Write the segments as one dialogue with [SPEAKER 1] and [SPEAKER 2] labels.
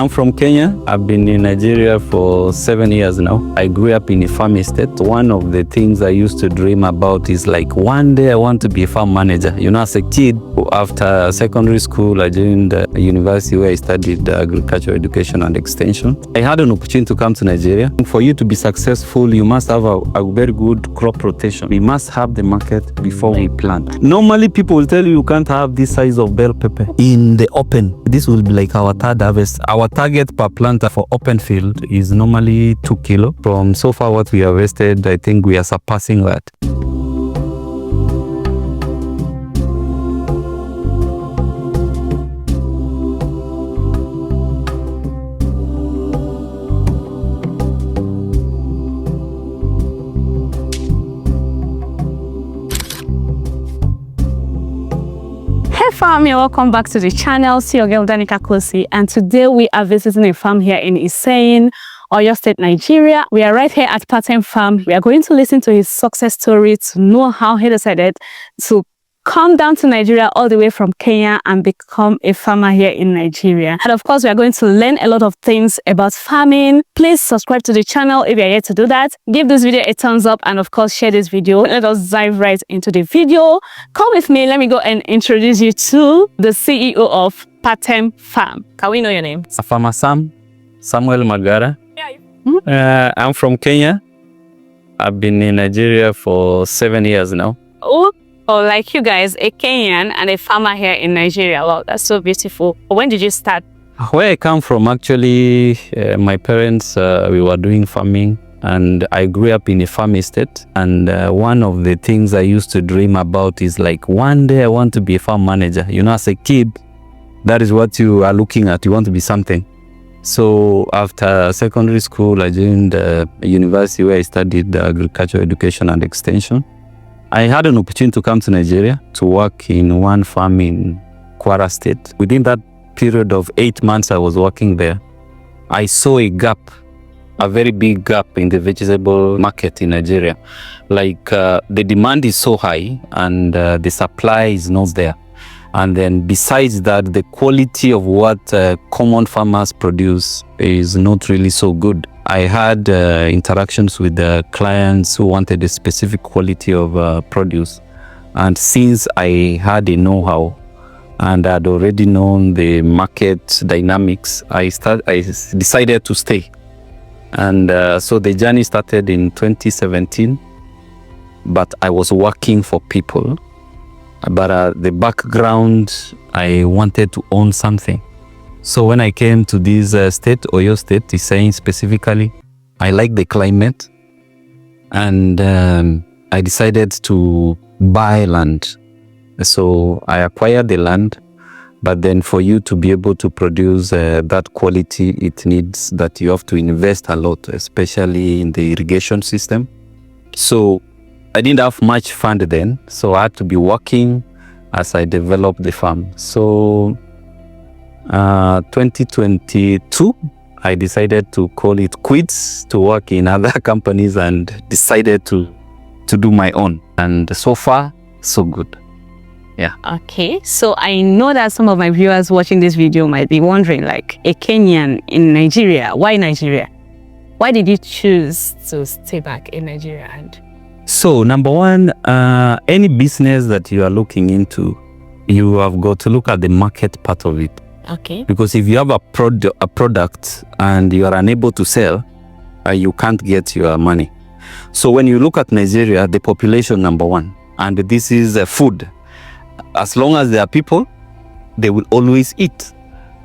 [SPEAKER 1] I'm from Kenya. I've been in Nigeria for 7 years now. I grew up in a farm estate. One of the things I used to dream about is like one day I want to be a farm manager. You know, as a kid, after secondary school, I joined a university where I studied agricultural education and extension. I had an opportunity to come to Nigeria. For you to be successful, you must have a very good crop rotation. We must have the market before we plant. Normally, people will tell you can't have this size of bell pepper in the open. This will be like our third harvest. Our target per planter for open field is normally 2 kilo. From so far what we have harvested, I think we are surpassing that.
[SPEAKER 2] Fam, welcome back to the channel. See your girl Danica Kosy, and today we are visiting a farm here in Iseyin, Oyo State, Nigeria. We are right here at Pattern Farm. We are going to listen to his success story to know how he decided to come down to Nigeria all the way from Kenya and become a farmer here in Nigeria. And of course, we are going to learn a lot of things about farming. Please subscribe to the channel if you are yet to do that. Give this video a thumbs up and of course share this video. Let us dive right into the video. Come with me. Let me go and introduce you to the CEO of Pattern Farm. Can we know your name?
[SPEAKER 1] Farmer Samuel Magara.
[SPEAKER 2] Yeah.
[SPEAKER 1] I'm from Kenya. I've been in Nigeria for 7 years now.
[SPEAKER 2] Oh, like you guys, a Kenyan and a farmer here in Nigeria. Wow, that's so beautiful. When did you start?
[SPEAKER 1] Where I come from, actually, my parents, we were doing farming, and I grew up in a farm estate. And one of the things I used to dream about is like one day I want to be a farm manager. You know, as a kid, that is what you are looking at. You want to be something. So after secondary school, I joined a university where I studied agricultural education and extension. I had an opportunity to come to Nigeria to work in one farm in Akure State. Within that period of 8 months I was working there, I saw a gap, a very big gap in the vegetable market in Nigeria. Like the demand is so high and the supply is not there. And then besides that, the quality of what common farmers produce is not really so good. I had interactions with the clients who wanted a specific quality of produce. And since I had a know-how and had already known the market dynamics, I decided to stay. And so the journey started in 2017, but I was working for people. But the background, I wanted to own something. So when I came to this state, Oyo State, Iseyin specifically, I like the climate. And I decided to buy land. So I acquired the land. But then for you to be able to produce that quality, it needs that you have to invest a lot, especially in the irrigation system. So I didn't have much fund then, so I had to be working as I developed the farm. So 2022, I decided to call it quits to work in other companies and decided to do my own. And so far, so good. Yeah.
[SPEAKER 2] Okay, so I know that some of my viewers watching this video might be wondering, like, a Kenyan in Nigeria, why Nigeria? Why did you choose to stay back in Nigeria? And
[SPEAKER 1] so number one, any business that you are looking into, you have got to look at the market part of it.
[SPEAKER 2] okay,
[SPEAKER 1] Because if you have a product and you are unable to sell, you can't get your money. So when you look at Nigeria, the population number one, and this is food. As long as there are people, they will always eat.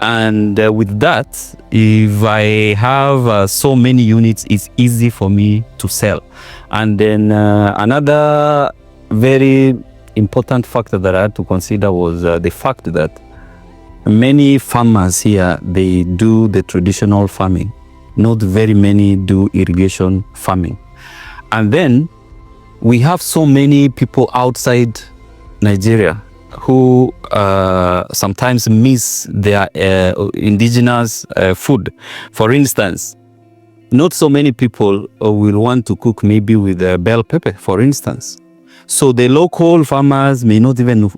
[SPEAKER 1] And with that, if I have so many units, it's easy for me to sell. And then another very important factor that I had to consider was the fact that many farmers here, they do the traditional farming. Not very many do irrigation farming. And then we have so many people outside Nigeria who sometimes miss their indigenous food. For instance, not so many people will want to cook maybe with bell pepper, for instance. So the local farmers may not even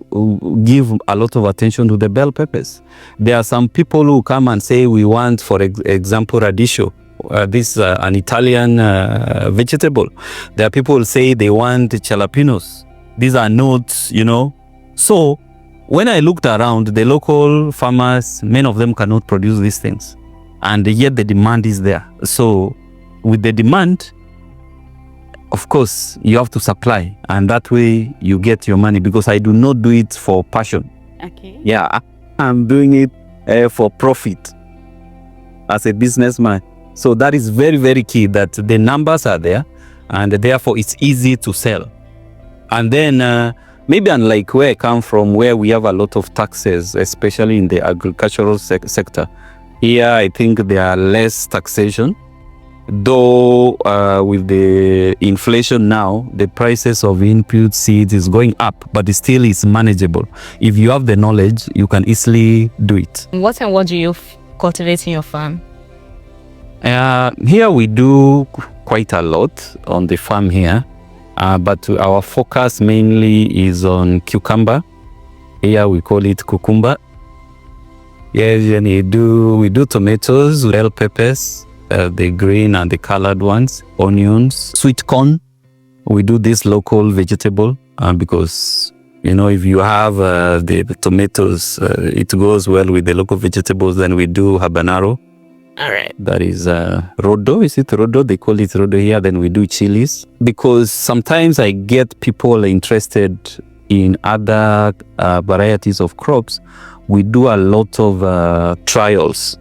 [SPEAKER 1] give a lot of attention to the bell peppers. There are some people who come and say, we want, for example, radicchio. This is an Italian vegetable. There are people who say they want jalapenos. These are notes, you know. So when I looked around, the local farmers, many of them cannot produce these things. And yet the demand is there. So with the demand, of course, you have to supply. And that way you get your money, because I do not do it for passion.
[SPEAKER 2] Okay.
[SPEAKER 1] Yeah, I'm doing it for profit as a businessman. So that is very, very key, that the numbers are there and therefore it's easy to sell. And then maybe unlike where I come from, where we have a lot of taxes, especially in the agricultural sector, here I think there are less taxation. Though with the inflation now, the prices of input seeds is going up, but it still is manageable. If you have the knowledge, you can easily do it.
[SPEAKER 2] What and what do you cultivate in your farm?
[SPEAKER 1] Here we do quite a lot on the farm here, but our focus mainly is on cucumber. Here we call it cucumber. Yes, and we do tomatoes, bell peppers, the green and the colored ones, onions, sweet corn. We do this local vegetable because, you know, if you have the tomatoes, it goes well with the local vegetables. Then we do habanero.
[SPEAKER 2] All right.
[SPEAKER 1] That is rodo. Is it rodo? They call it rodo here. Then we do chilies, because sometimes I get people interested in other varieties of crops. We do a lot of trials.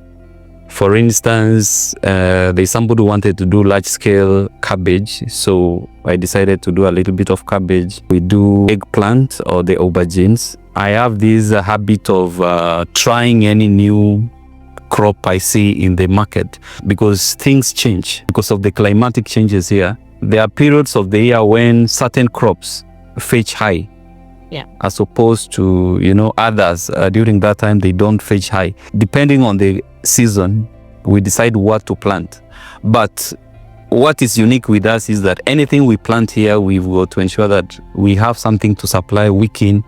[SPEAKER 1] For instance, there's somebody who wanted to do large-scale cabbage, so I decided to do a little bit of cabbage. We do eggplant or the aubergines. I have this habit of trying any new crop I see in the market, because things change because of the climatic changes here. There are periods of the year when certain crops fetch high, as opposed to, you know, others during that time they don't fetch high. Depending on the season, we decide what to plant. But what is unique with us is that anything we plant here, we've got to ensure that we have something to supply week in,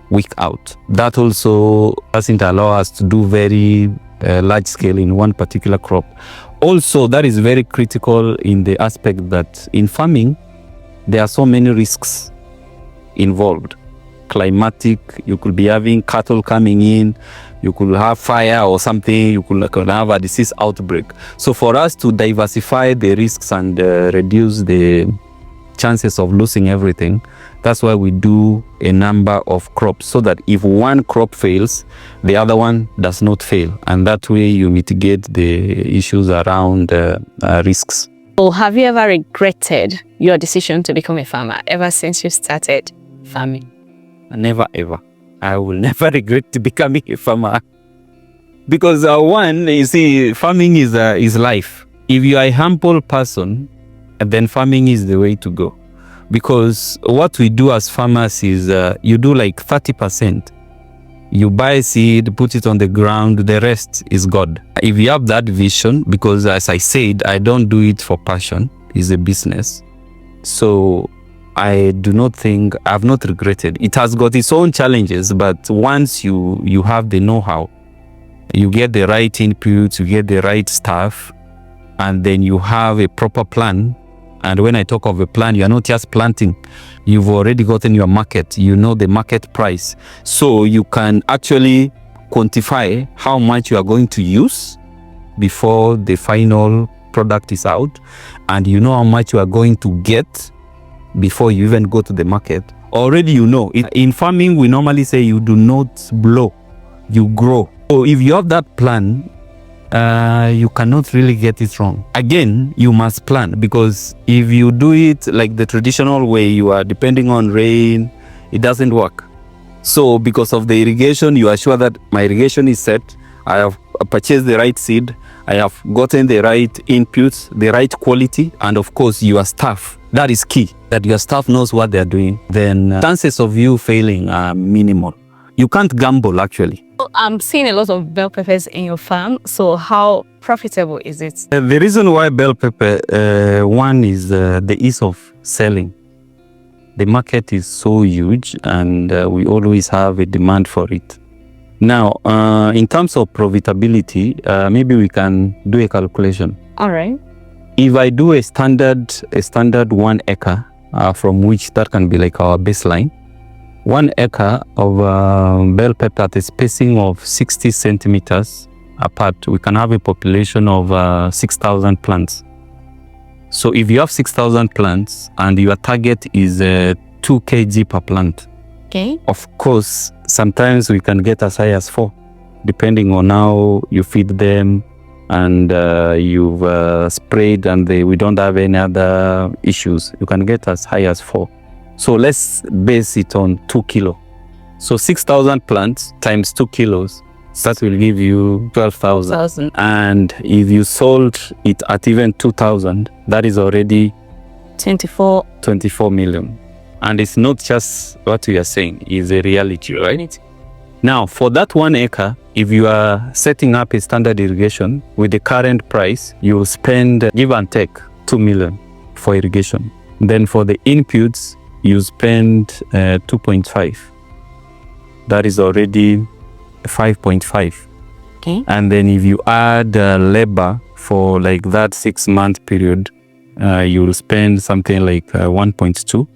[SPEAKER 1] week out. That also doesn't allow us to do very large scale in one particular crop. Also, that is very critical in the aspect that in farming, there are so many risks involved. Climatic, you could be having cattle coming in, you could have fire or something, you could have a disease outbreak. So for us to diversify the risks and reduce the chances of losing everything, that's why we do a number of crops, so that if one crop fails, the other one does not fail. And that way you mitigate the issues around risks.
[SPEAKER 2] So have you ever regretted your decision to become a farmer ever since you started farming?
[SPEAKER 1] Never ever. I will never regret becoming a farmer. Because one, you see, farming is life. If you are a humble person, then farming is the way to go. Because what we do as farmers is you do like 30%. You buy seed, put it on the ground, the rest is God. If you have that vision, because as I said, I don't do it for passion, it's a business. So I do not think, I've not regretted. It has got its own challenges, but once you have the know-how, you get the right inputs, you get the right stuff, and then you have a proper plan. And when I talk of a plan, you are not just planting. You've already gotten your market. You know the market price. So you can actually quantify how much you are going to use before the final product is out. And you know how much you are going to get before you even go to the market. Already you know. In farming, we normally say you do not blow, you grow. So if you have that plan, you cannot really get it wrong. Again, you must plan, because if you do it like the traditional way, you are depending on rain, it doesn't work. So because of the irrigation, you are sure that my irrigation is set, I have purchased the right seed, I have gotten the right inputs, the right quality, and of course your staff. That is key, that your staff knows what they're doing. Then chances of you failing are minimal. You can't gamble, actually.
[SPEAKER 2] I'm seeing a lot of bell peppers in your farm. So how profitable is it?
[SPEAKER 1] The reason why bell pepper, one is the ease of selling. The market is so huge, and we always have a demand for it. Now, in terms of profitability, maybe we can do a calculation.
[SPEAKER 2] All right.
[SPEAKER 1] If I do a standard 1 acre, from which that can be like our baseline, 1 acre of bell pepper at a spacing of 60 centimeters apart, we can have a population of 6,000 plants. So if you have 6,000 plants and your target is 2 kg per plant,
[SPEAKER 2] okay,
[SPEAKER 1] of course, sometimes we can get as high as 4, depending on how you feed them and you've sprayed and we don't have any other issues. You can get as high as 4. So let's base it on 2 kilo. So 6,000 plants times 2 kilos, that will give you 12,000. And if you sold it at even 2,000, that is already 24 million. And it's not just what we are saying, it's a reality, right? Now, for that 1 acre, if you are setting up a standard irrigation with the current price, you will spend, give and take, 2 million for irrigation. Then for the inputs, you spend 2.5. That is already 5.5.
[SPEAKER 2] Okay.
[SPEAKER 1] And then if you add labor for like that 6-month period, you will spend something like 1.2.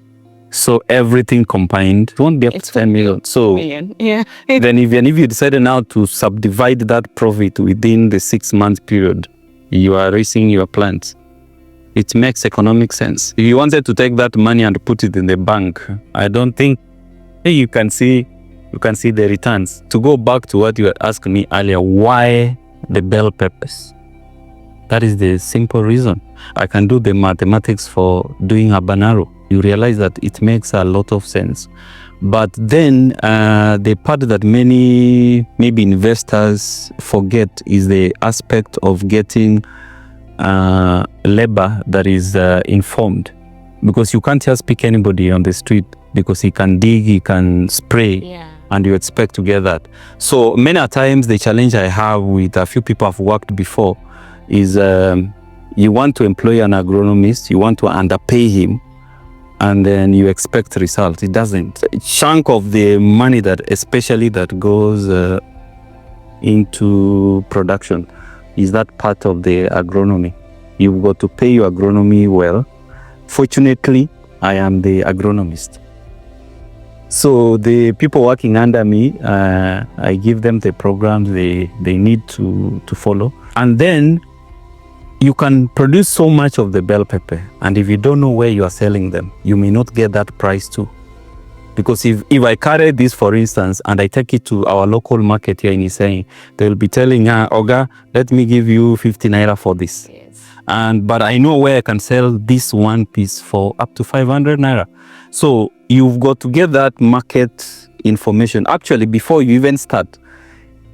[SPEAKER 1] So everything combined, it won't be up to 10 million. So
[SPEAKER 2] yeah.
[SPEAKER 1] Then even if you decided now to subdivide that profit within the 6-month period, you are raising your plants. It makes economic sense. If you wanted to take that money and put it in the bank, I don't think you can see the returns. To go back to what you had asked me earlier, why the bell peppers? That is the simple reason. I can do the mathematics for doing habanero. You realize that it makes a lot of sense. But then the part that many maybe investors forget is the aspect of getting labor that is informed. Because you can't just pick anybody on the street because he can dig, he can spray, and you expect to get that. So many times the challenge I have with a few people I've worked before is you want to employ an agronomist, you want to underpay him, and then you expect results. It doesn't. A chunk of the money that especially that goes into production is that part of the agronomy. You've got to pay your agronomy well. Fortunately, I am the agronomist. So the people working under me, I give them the programs they need to follow. And then you can produce so much of the bell pepper, and if you don't know where you are selling them, you may not get that price too. Because if I carry this, for instance, and I take it to our local market here in Iseyin, they will be telling, Oga, let me give you 50 naira for this.
[SPEAKER 2] Yes.
[SPEAKER 1] But I know where I can sell this one piece for up to 500 naira. So you've got to get that market information. Actually, before you even start,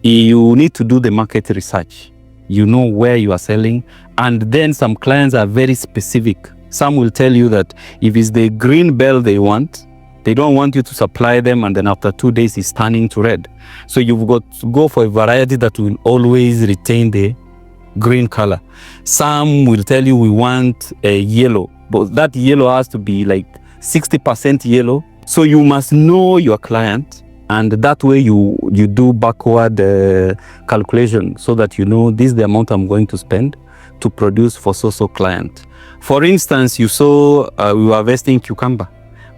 [SPEAKER 1] you need to do the market research. You know where you are selling, and then some clients are very specific. Some will tell you that if it's the green bell they want, they don't want you to supply them, and then after 2 days it's turning to red. So you've got to go for a variety that will always retain the green color. Some will tell you we want a yellow, but that yellow has to be like 60% yellow. So you must know your client, and that way you do backward calculation so that you know this is the amount I'm going to spend to produce for so client. For instance, you saw we were harvesting cucumber.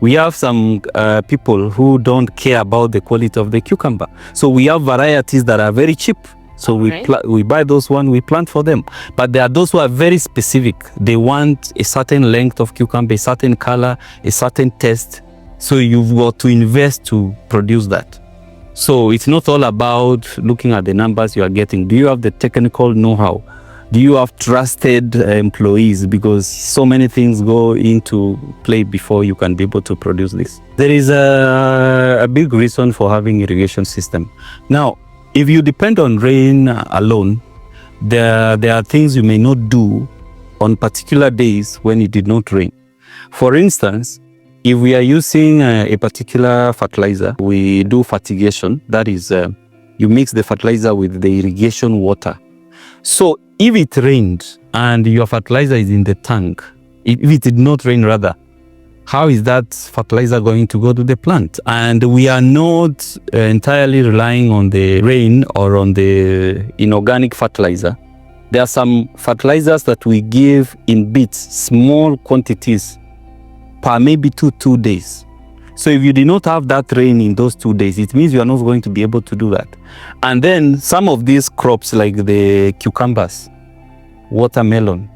[SPEAKER 1] We have some people who don't care about the quality of the cucumber. So we have varieties that are very cheap. So we buy those ones, we plant for them. But there are those who are very specific. They want a certain length of cucumber, a certain color, a certain taste. So you've got to invest to produce that. So it's not all about looking at the numbers you are getting. Do you have the technical know-how? Do you have trusted employees? Because so many things go into play before you can be able to produce this. There is a big reason for having irrigation system. Now, if you depend on rain alone, there are things you may not do on particular days when it did not rain. For instance, if we are using a particular fertilizer, we do fertigation. That is, you mix the fertilizer with the irrigation water. So if it rained and your fertilizer is in the tank, if it did not rain rather, how is that fertilizer going to go to the plant? And we are not entirely relying on the rain or on the inorganic fertilizer. There are some fertilizers that we give in bits, small quantities, per maybe 2 days. So if you did not have that rain in those 2 days, it means you are not going to be able to do that. And then some of these crops, like the cucumbers, watermelon,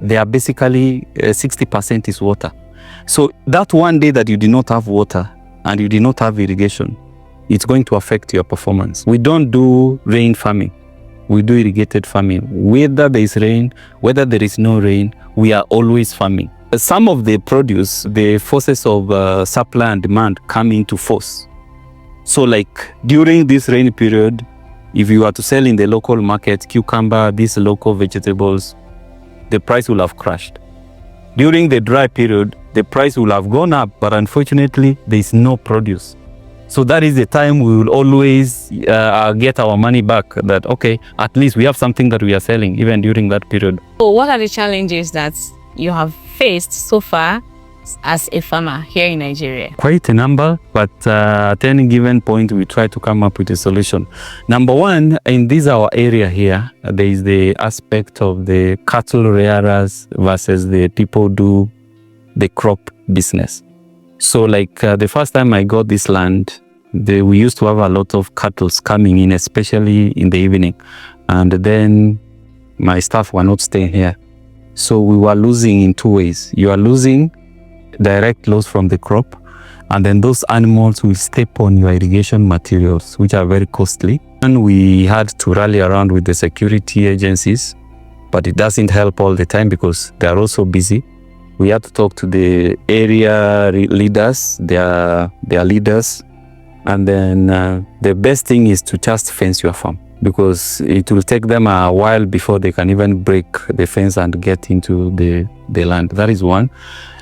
[SPEAKER 1] they are basically 60% is water. So that one day that you did not have water and you did not have irrigation, it's going to affect your performance. We don't do rain farming. We do irrigated farming. Whether there is rain, whether there is no rain, we are always farming. Some of the produce, the forces of supply and demand come into force. So like during this rainy period, if you are to sell in the local market, cucumber, these local vegetables, the price will have crashed. During the dry period, the price will have gone up, but unfortunately, there is no produce. So that is the time we will always get our money back, that, okay, at least we have something that we are selling, even during that period.
[SPEAKER 2] So what are the challenges that you have faced so far as a farmer here in Nigeria?
[SPEAKER 1] Quite a number, but at any given point, we try to come up with a solution. Number one, in this our area here, there is the aspect of the cattle rearers versus the people do the crop business. So like the first time I got this land, we used to have a lot of cattle coming in, especially in the evening. And then my staff were not staying here. So we were losing in 2 ways. You are losing direct loss from the crop, and then those animals will step on your irrigation materials, which are very costly. And we had to rally around with the security agencies, but it doesn't help all the time because they are also busy. We had to talk to the area leaders, their leaders, and then the best thing is to just fence your farm, because it will take them a while before they can even break the fence and get into the land. That is one.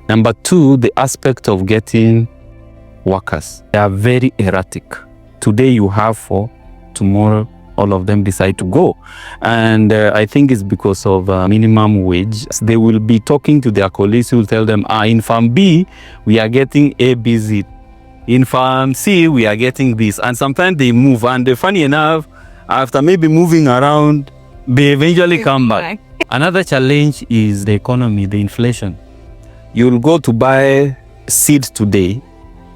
[SPEAKER 1] Number two, the aspect of getting workers. They are very erratic. Today you have 4, tomorrow all of them decide to go. And I think it's because of minimum wage. They will be talking to their colleagues who will tell them, in farm B, we are getting A, B, Z. In farm C, we are getting this. And sometimes they move. And funny enough, after maybe moving around, they eventually come back. Another challenge is the economy, the inflation. You'll go to buy seed today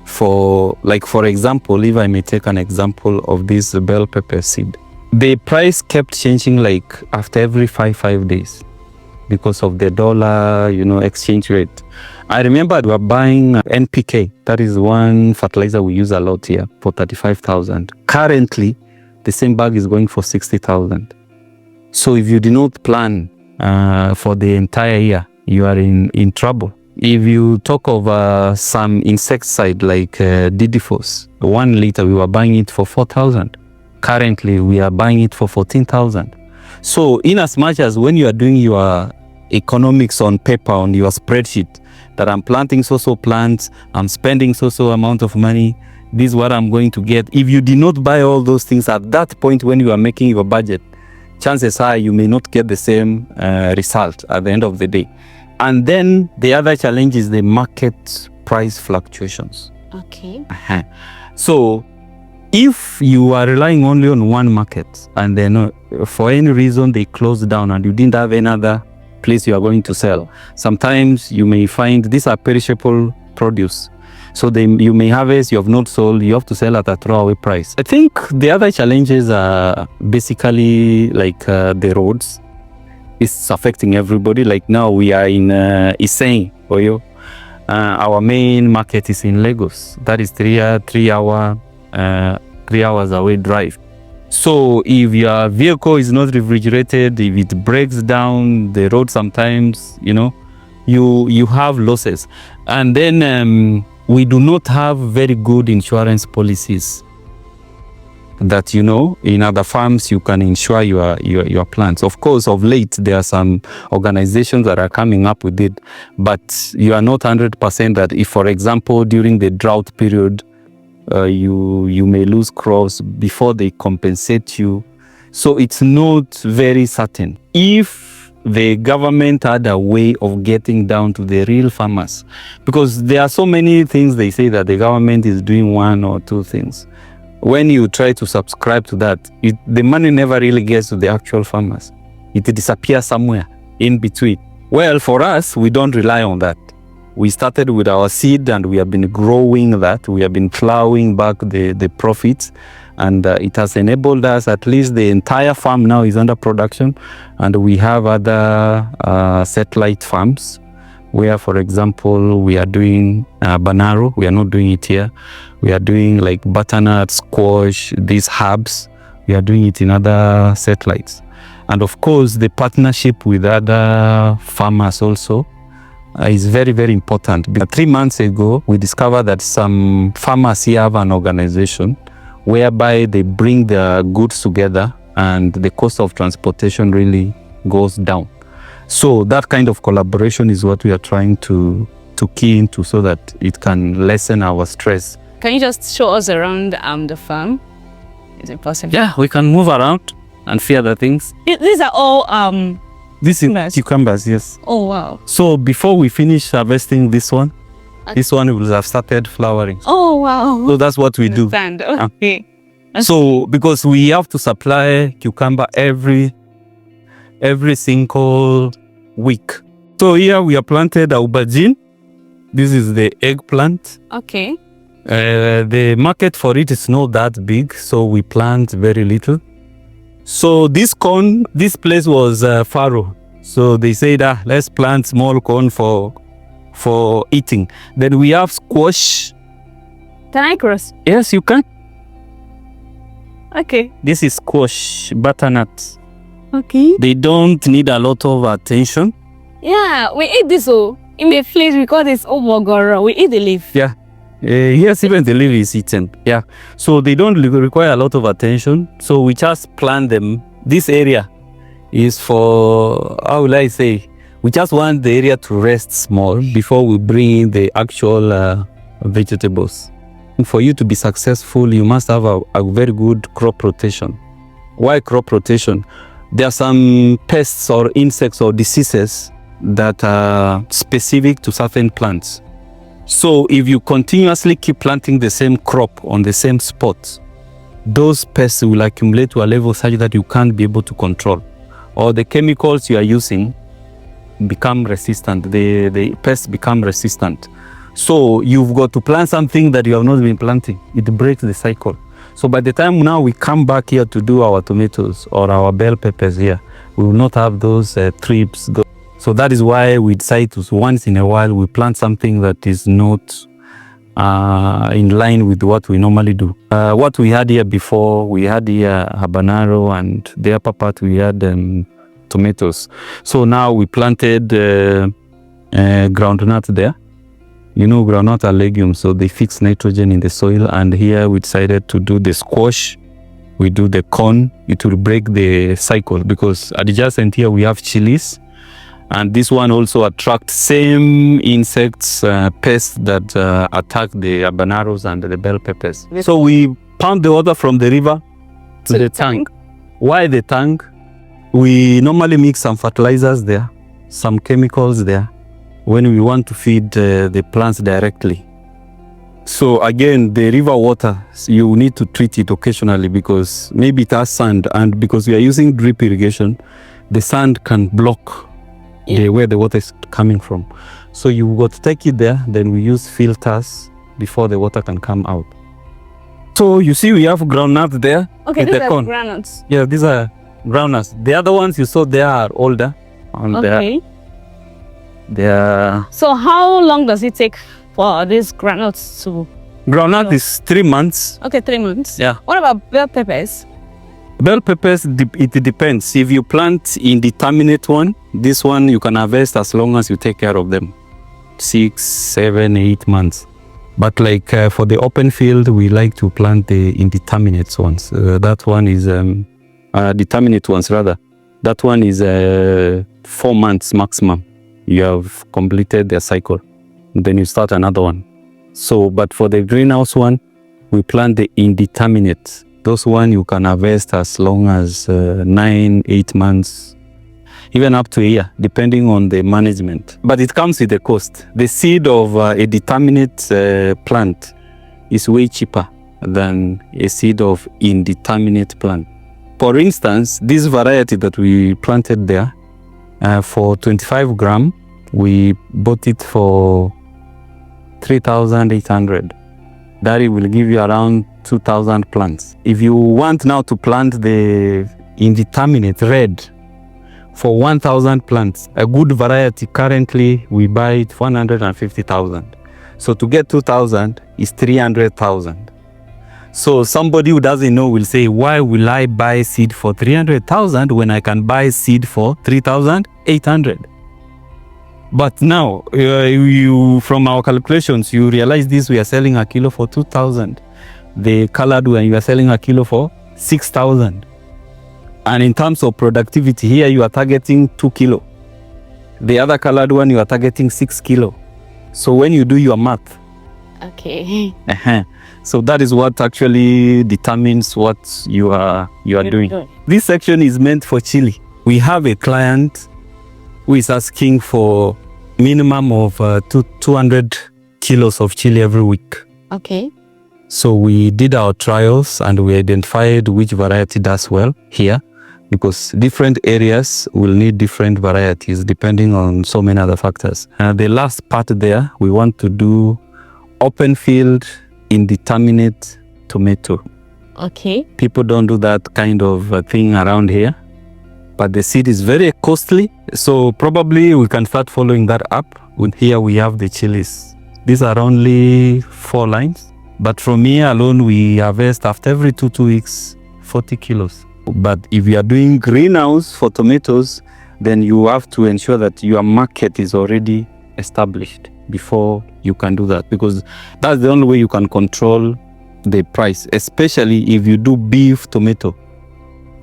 [SPEAKER 1] for example, if I may take an example of this bell pepper seed. The price kept changing like after every 5 days because of the dollar, exchange rate. I remember we were buying NPK. That is one fertilizer we use a lot here for 35,000. Currently, the same bag is going for 60,000. So if you do not plan for the entire year, you are in trouble. If you talk of some insecticide like Didifos, 1 liter, we were buying it for 4,000. Currently, we are buying it for 14,000. So in as much as when you are doing your economics on paper, on your spreadsheet, that I'm planting so plants, I'm spending so amount of money, this is what I'm going to get. If you did not buy all those things at that point when you are making your budget, chances are you may not get the same result at the end of the day. And then the other challenge is the market price fluctuations.
[SPEAKER 2] Okay.
[SPEAKER 1] So if you are relying only on one market and then for any reason they close down and you didn't have any other place you are going to sell, sometimes you may find these are perishable produce. So you may harvest, you have not sold, you have to sell at a throwaway price. I think the other challenges are basically like the roads. It's affecting everybody. Like now we are in Iseyin, Oyo. Our main market is in Lagos. That is 3 hours away drive. So if your vehicle is not refrigerated, if it breaks down the road, sometimes you have losses. And then we do not have very good insurance policies that in other farms you can insure your plants. Of course, of late there are some organizations that are coming up with it, but you are not 100% that if, for example, during the drought period, you may lose crops before they compensate you. So it's not very certain. If the government had a way of getting down to the real farmers, because there are so many things they say that the government is doing one or two things. When you try to subscribe to that, the money never really gets to the actual farmers. It disappears somewhere in between. Well, for us, we don't rely on that. We started with our seed and we have been growing that. We have been plowing back the profits, and it has enabled us, at least the entire farm now is under production. And we have other satellite farms where, for example, we are doing banaro. We are not doing it here. We are doing like butternut, squash, these herbs. We are doing it in other satellites. And of course, the partnership with other farmers also is very, very important. 3 months ago, we discovered that some farmers here have an organization whereby they bring their goods together and the cost of transportation really goes down. So that kind of collaboration is what we are trying to key into, so that it can lessen our stress.
[SPEAKER 2] Can you just show us around the farm? Is it possible?
[SPEAKER 1] Yeah, we can move around and see other things.
[SPEAKER 2] These are all
[SPEAKER 1] This is cucumbers, yes.
[SPEAKER 2] Oh wow.
[SPEAKER 1] So before we finish harvesting this one will have started flowering.
[SPEAKER 2] Oh wow.
[SPEAKER 1] So that's what we do.
[SPEAKER 2] Okay.
[SPEAKER 1] So because we have to supply cucumber every single week. So here we have planted aubergine. This is the eggplant.
[SPEAKER 2] Okay.
[SPEAKER 1] The market for it is not that big, so we plant very little. So this corn, this place was fallow. So they said, let's plant small corn for eating. Then we have squash.
[SPEAKER 2] Can I cross?
[SPEAKER 1] Yes, you can.
[SPEAKER 2] Okay.
[SPEAKER 1] This is squash, butternut.
[SPEAKER 2] Okay.
[SPEAKER 1] They don't need a lot of attention.
[SPEAKER 2] Yeah, we eat this in the flesh because it's ogbono. We eat the leaf.
[SPEAKER 1] Yeah. Yes, even the leaf is eaten. Yeah. So they don't require a lot of attention. So we just plant them. This area is for, how will I say, we just want the area to rest small before we bring in the actual vegetables. And for you to be successful, you must have a very good crop rotation. Why crop rotation? There are some pests or insects or diseases that are specific to certain plants. So if you continuously keep planting the same crop on the same spot, those pests will accumulate to a level such that you can't be able to control. Or the chemicals you are using become resistant, the pests become resistant. So you've got to plant something that you have not been planting. It breaks the cycle. So by the time now we come back here to do our tomatoes or our bell peppers here, we will not have those thrips. So that is why we decide to, once in a while, we plant something that is not in line with what we normally do. What we had here before, we had here habanero, and the upper part we had tomatoes. So now we planted groundnut there. You know, groundnut are legumes, so they fix nitrogen in the soil. And here we decided to do the squash. We do the corn. It will break the cycle, because adjacent here we have chilies. And this one also attracts same insects, pests that attack the habaneros and the bell peppers. So we pump the water from the river to the tank. Why the tank? We normally mix some fertilizers there, some chemicals there, when we want to feed the plants directly. So again, the river water, you need to treat it occasionally, because maybe it has sand, and because we are using drip irrigation, the sand can block where the water is coming from. So you got to take it there, then we use filters before the water can come out. So you see we have groundnuts there.
[SPEAKER 2] Okay, these are groundnuts.
[SPEAKER 1] Yeah, these are groundnuts. The other ones you saw there are older. And
[SPEAKER 2] okay.
[SPEAKER 1] They are...
[SPEAKER 2] So how long does it take for these groundnuts to...
[SPEAKER 1] Groundnut is 3 months.
[SPEAKER 2] Okay, 3 months.
[SPEAKER 1] Yeah.
[SPEAKER 2] What about bell peppers?
[SPEAKER 1] Bell peppers, it depends. If you plant indeterminate one, this one you can harvest as long as you take care of them. 6, 7, 8 months. But like for the open field, we like to plant the indeterminate ones. That one is determinate ones rather. That one is 4 months maximum. You have completed their cycle. Then you start another one. So, but for the greenhouse one, we plant the indeterminate. Those one you can harvest as long as 9, 8 months. even up to a year, depending on the management. But it comes with a cost. The seed of a determinate plant is way cheaper than a seed of indeterminate plant. For instance, this variety that we planted there, for 25 gram, we bought it for 3,800. That it will give you around 2,000 plants. If you want now to plant the indeterminate red for 1,000 plants, a good variety currently we buy it 150,000. So to get 2,000 is 300,000. So somebody who doesn't know will say, why will I buy seed for 300,000 when I can buy seed for 3,800? But now, from our calculations, you realize this, we are selling a kilo for 2,000. The colored one, you are selling a kilo for 6,000. And in terms of productivity, here you are targeting 2 kilo. The other colored one, you are targeting 6 kilo. So when you do your math,
[SPEAKER 2] okay.
[SPEAKER 1] So that is what actually determines what you are doing. This section is meant for chili. We have a client who is asking for minimum of 200 kilos of chili every week.
[SPEAKER 2] Okay.
[SPEAKER 1] So we did our trials and we identified which variety does well here, because different areas will need different varieties depending on so many other factors. The last part there, we want to do open field indeterminate tomato.
[SPEAKER 2] Okay.
[SPEAKER 1] People don't do that kind of thing around here, but the seed is very costly. So probably we can start following that up. Here we have the chilies. These are only 4 lines, but from here alone we harvest after every 2 weeks 40 kilos. But if you are doing greenhouse for tomatoes, then you have to ensure that your market is already established before you can do that, because that's the only way you can control the price, especially if you do beef tomato,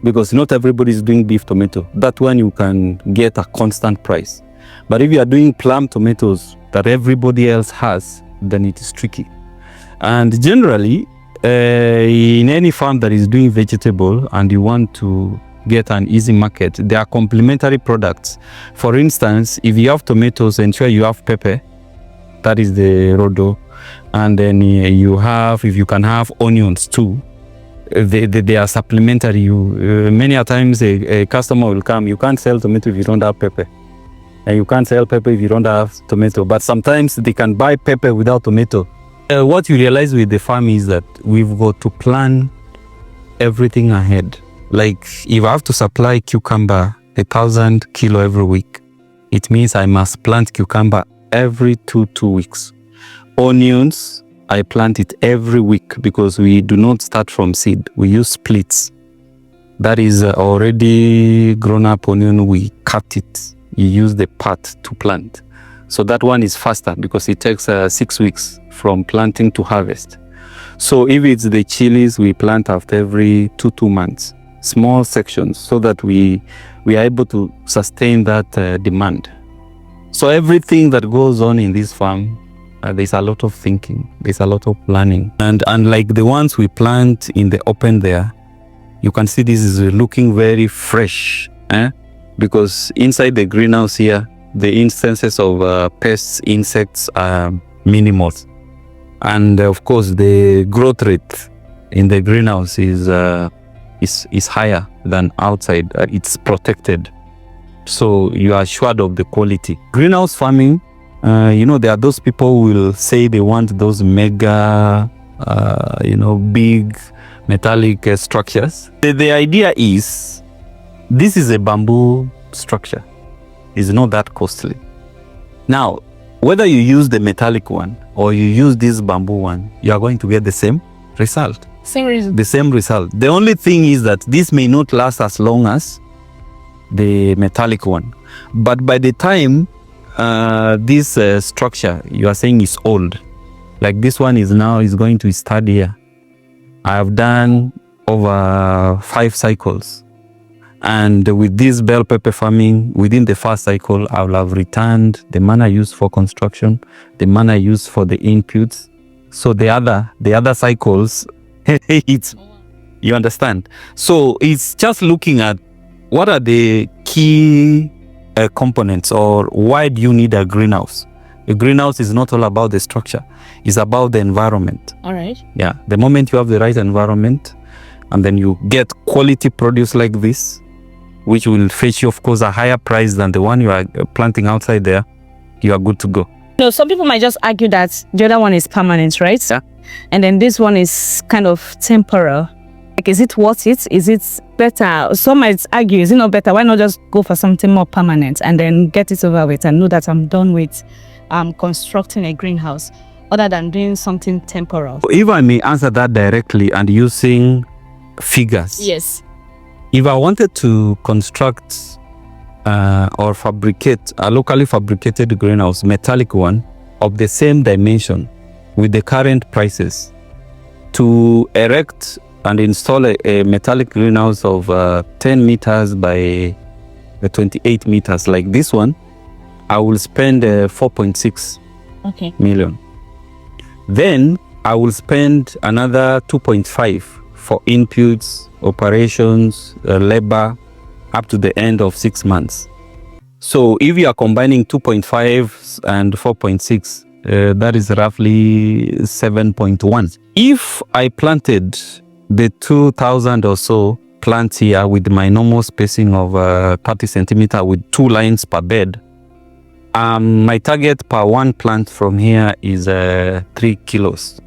[SPEAKER 1] because not everybody is doing beef tomato. That one you can get a constant price. But if you are doing plum tomatoes that everybody else has, then it is tricky. And generally, in any farm that is doing vegetable and you want to get an easy market, there are complementary products. For instance, if you have tomatoes, ensure you have pepper. That is the rodo. And then you have, if you can have onions too, they are supplementary. Many a times a customer will come, you can't sell tomato if you don't have pepper. And you can't sell pepper if you don't have tomato. But sometimes they can buy pepper without tomato. What you realize with the farm is that we've got to plan everything ahead. Like if I have to supply cucumber 1,000 kilo every week, it means I must plant cucumber every 2 weeks. Onions, I plant it every week because we do not start from seed. We use splits. That is already grown up onion. We cut it. You use the part to plant. So that one is faster because it takes 6 weeks from planting to harvest. So if it's the chilies, we plant after every 2 months, small sections, so that we are able to sustain that demand. So everything that goes on in this farm, there's a lot of thinking, there's a lot of planning. And unlike the ones we plant in the open there, you can see this is looking very fresh, because inside the greenhouse here, the instances of pests, insects are minimal. And of course, the growth rate in the greenhouse is higher than outside. It's protected. So you are assured of the quality. Greenhouse farming, there are those people who will say they want those mega, big metallic structures. The idea is, this is a bamboo structure. It's not that costly. Now, whether you use the metallic one or you use this bamboo one, you are going to get the same result. The same result. The only thing is that this may not last as long as the metallic one. But by the time this structure you are saying is old, like this one is going to start here. I have done over 5 cycles. And with this bell pepper farming, within the first cycle, I will have returned the manure used for construction, the manure used for the inputs. So the other cycles, you understand? So it's just looking at what are the key components, or why do you need a greenhouse? A greenhouse is not all about the structure. It's about the environment.
[SPEAKER 2] All right.
[SPEAKER 1] Yeah. The moment you have the right environment, and then you get quality produce like this, which will fetch you, of course, a higher price than the one you are planting outside there, you are good to go.
[SPEAKER 2] No, some people might just argue that the other one is permanent, right?
[SPEAKER 1] Yeah.
[SPEAKER 2] And then this one is kind of temporal. Like, is it worth it? Is it better? Some might argue, is it not better? Why not just go for something more permanent and then get it over with and know that I'm done with constructing a greenhouse, other than doing something temporal?
[SPEAKER 1] If I may answer that directly and using figures.
[SPEAKER 2] Yes.
[SPEAKER 1] If I wanted to construct or fabricate a locally fabricated greenhouse, metallic one, of the same dimension with the current prices, to erect and install a metallic greenhouse of 10 meters by 28 meters like this one, I will spend 4.6 million. Then I will spend another 2.5 for inputs, operations, labor, up to the end of 6 months. So if you are combining 2.5 and 4.6, that is roughly 7.1. If I planted the 2,000 or so plants here with my normal spacing of 30 centimeter with 2 lines per bed, my target per one plant from here is 3 kilos.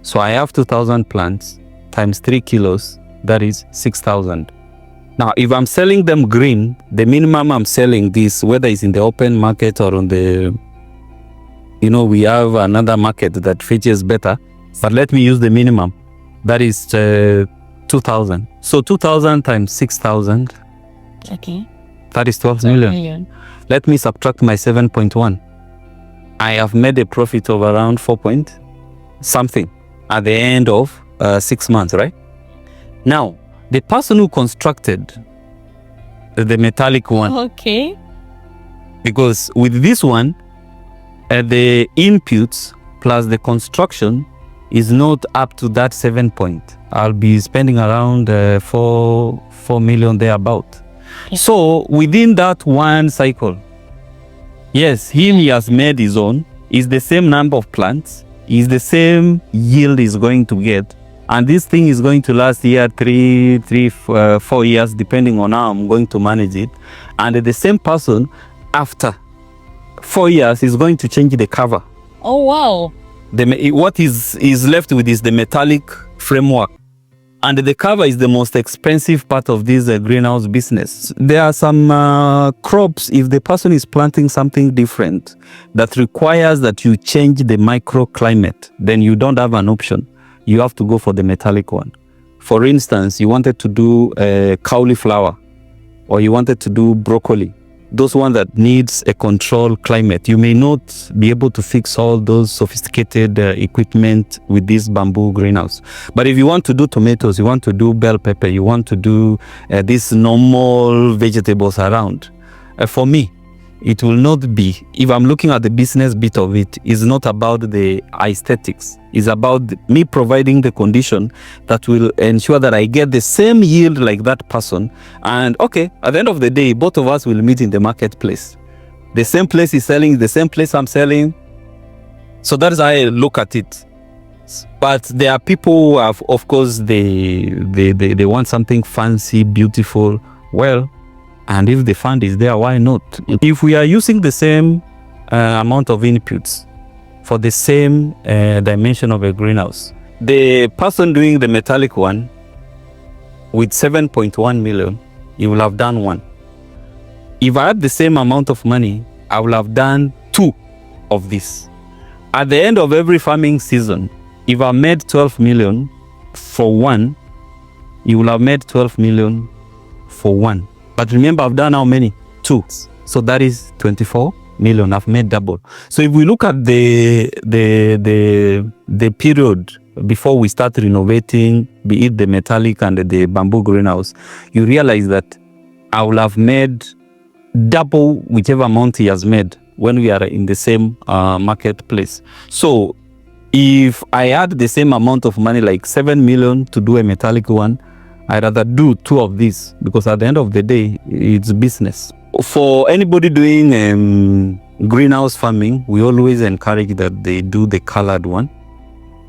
[SPEAKER 1] So I have 2,000 plants times 3 kilos, that is 6,000. Now, if I'm selling them green, the minimum I'm selling this, whether it's in the open market or on the, we have another market that features better, but let me use the minimum. That is 2,000. So 2,000 times 6,000.
[SPEAKER 2] Okay.
[SPEAKER 1] That is 12 million. Let me subtract my 7.1. I have made a profit of around 4 point something at the end of 6 months, right? Now, the person who constructed the metallic one.
[SPEAKER 2] Okay.
[SPEAKER 1] Because with this one, the inputs plus the construction is not up to that 7 point. I'll be spending around 4 million thereabout. Okay. So within that one cycle, yes, he has made his own. It's the same number of plants. It's the same yield he's going to get. And this thing is going to last here 4 years, depending on how I'm going to manage it. And the same person, after 4 years, is going to change the cover.
[SPEAKER 2] Oh, wow.
[SPEAKER 1] What is left with is the metallic framework. And the cover is the most expensive part of this greenhouse business. There are some crops, if the person is planting something different that requires that you change the microclimate, then you don't have an option. You have to go for the metallic one. For instance, you wanted to do cauliflower, or you wanted to do broccoli. Those ones that needs a controlled climate. You may not be able to fix all those sophisticated equipment with this bamboo greenhouse. But if you want to do tomatoes, you want to do bell pepper, you want to do these normal vegetables around, for me, it will not be, if I'm looking at the business bit of it, it's not about the aesthetics. It's about me providing the condition that will ensure that I get the same yield like that person. And okay, at the end of the day, both of us will meet in the marketplace. The same place is selling, the same place I'm selling. So that is how I look at it. But there are people who have, of course, they want something fancy, beautiful. Well, and if the fund is there, why not? If we are using the same amount of inputs for the same dimension of a greenhouse, the person doing the metallic one with 7.1 million, he will have done one. If I had the same amount of money, I will have done 2 of this. At the end of every farming season, if I made 12 million for one, you will have made 12 million for one. But remember, I've done how many? 2. So that is 24 million. I've made double. So if we look at the period before we start renovating, be it the metallic and the bamboo greenhouse, you realize that I will have made double whichever amount he has made when we are in the same marketplace. So if I had the same amount of money, like 7 million to do a metallic one, I'd rather do 2 of these, because at the end of the day, it's business. For anybody doing greenhouse farming, we always encourage that they do the colored one.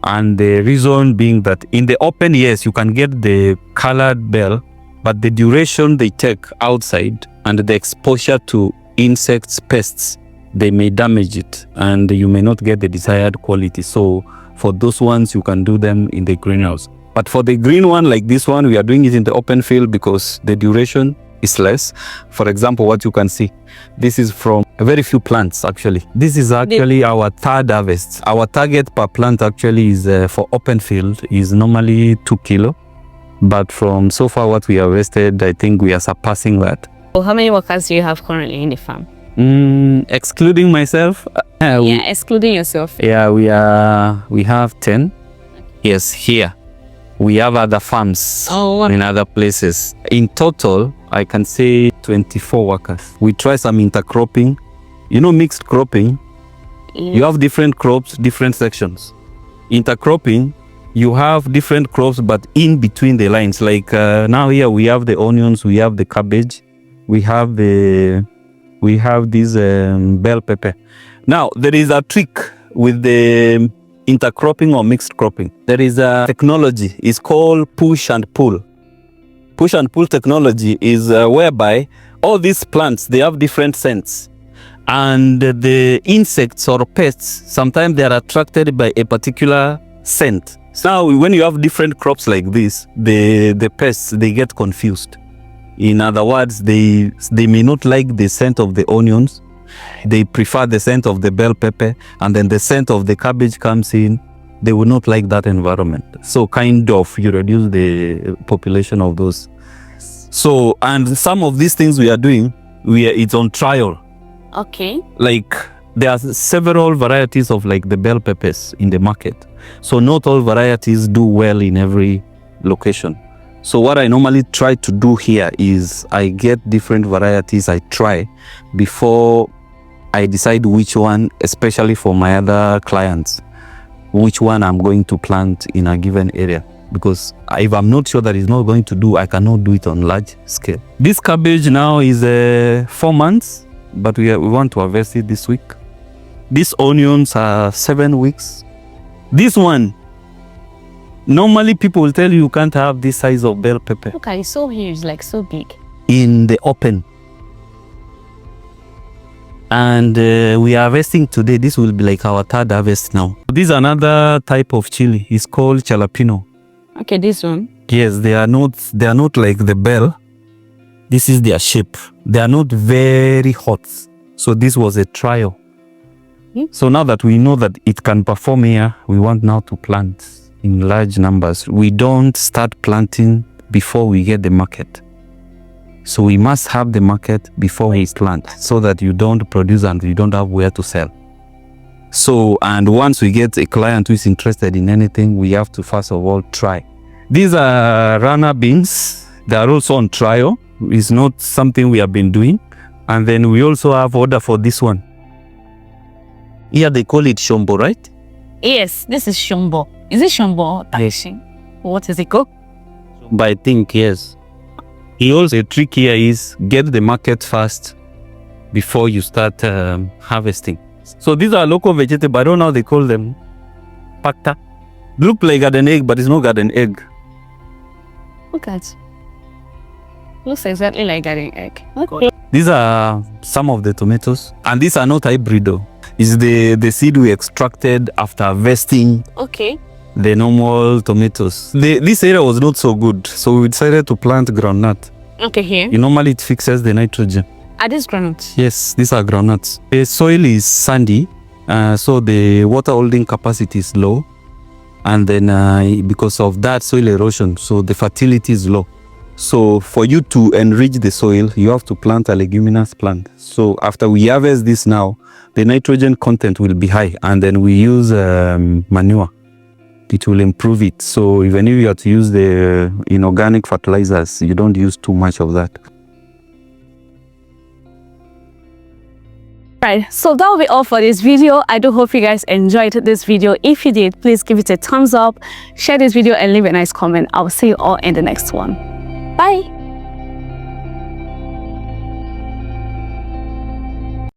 [SPEAKER 1] And the reason being that in the open, yes, you can get the colored bell, but the duration they take outside and the exposure to insects, pests, they may damage it and you may not get the desired quality. So for those ones, you can do them in the greenhouse. But for the green one, like this one, we are doing it in the open field because the duration is less. For example, what you can see, this is from a very few plants actually. This is actually our third harvest. Our target per plant actually is for open field is normally 2 kilo. But from so far what we harvested, I think we are surpassing that.
[SPEAKER 2] Well, how many workers do you have currently in the farm?
[SPEAKER 1] Excluding myself?
[SPEAKER 2] Excluding yourself.
[SPEAKER 1] Yeah, we have 10. Yes, here. We have other farms in other places. In total, I can say 24 workers. We try some intercropping. You know, mixed cropping. Yes. You have different crops, different sections. Intercropping, you have different crops, but in between the lines. Like now here we have the onions, we have the cabbage, we have this bell pepper. Now there is a trick with the intercropping or mixed cropping. There is a technology. It's called push and pull. Push and pull technology is whereby all these plants, they have different scents. And the insects or pests, sometimes they are attracted by a particular scent. So now when you have different crops like this, the pests, they get confused. In other words, they may not like the scent of the onions. They prefer the scent of the bell pepper, and then the scent of the cabbage comes in. They will not like that environment. So kind of you reduce the population of those. So, and some of these things we are doing, it's on trial.
[SPEAKER 2] Okay.
[SPEAKER 1] Like there are several varieties of like the bell peppers in the market. So not all varieties do well in every location. So what I normally try to do here is I get different varieties I try before I decide which one, especially for my other clients, which one I'm going to plant in a given area. Because if I'm not sure that it's not going to do, I cannot do it on large scale. This cabbage now is 4 months, but we want to harvest it this week. These onions are 7 weeks. This one, normally people will tell you can't have this size of bell pepper.
[SPEAKER 2] Look, it's so huge, like so big.
[SPEAKER 1] In the open. And we are harvesting today. This will be like our third harvest now. This is another type of chili. It's called jalapeno.
[SPEAKER 2] Okay, this one.
[SPEAKER 1] Yes, they are not like the bell. This is their shape. They are not very hot. So this was a trial. So now that we know that it can perform here, we want now to plant in large numbers. We don't start planting before we get the market. So we must have the market before we plant so that you don't produce and you don't have where to sell. So, and once we get a client who is interested in anything, we have to first of all try. These are runner beans. They are also on trial. It's not something we have been doing. And then we also have order for this one. Here they call it shombo, right?
[SPEAKER 2] Yes, this is shombo. Is it shombo?
[SPEAKER 1] Yes.
[SPEAKER 2] What is it called?
[SPEAKER 1] But I think yes. Also, the trick here is get the market first before you start harvesting. So these are local vegetables. I don't know how they call them. Pakta. Look like garden egg, but it's not garden egg.
[SPEAKER 2] Look at. Looks exactly like garden egg. Okay.
[SPEAKER 1] These are some of the tomatoes, and these are not hybrid though. It's the seed we extracted after harvesting.
[SPEAKER 2] Okay.
[SPEAKER 1] The normal tomatoes. This area was not so good, so we decided to plant groundnut.
[SPEAKER 2] Okay, here.
[SPEAKER 1] Normally it fixes the nitrogen.
[SPEAKER 2] Are these groundnuts?
[SPEAKER 1] Yes, these are groundnuts. The soil is sandy, so the water holding capacity is low. And then because of that soil erosion, so the fertility is low. So for you to enrich the soil, you have to plant a leguminous plant. So after we harvest this now, the nitrogen content will be high, and then we use manure. It will improve it. So even if you have to use the inorganic fertilizers, you don't use too much of that.
[SPEAKER 2] Right, so that will be all for this video. I do hope you guys enjoyed this video. If you did, please give it a thumbs up, share this video, and leave a nice comment. I will see you all in the next one. Bye.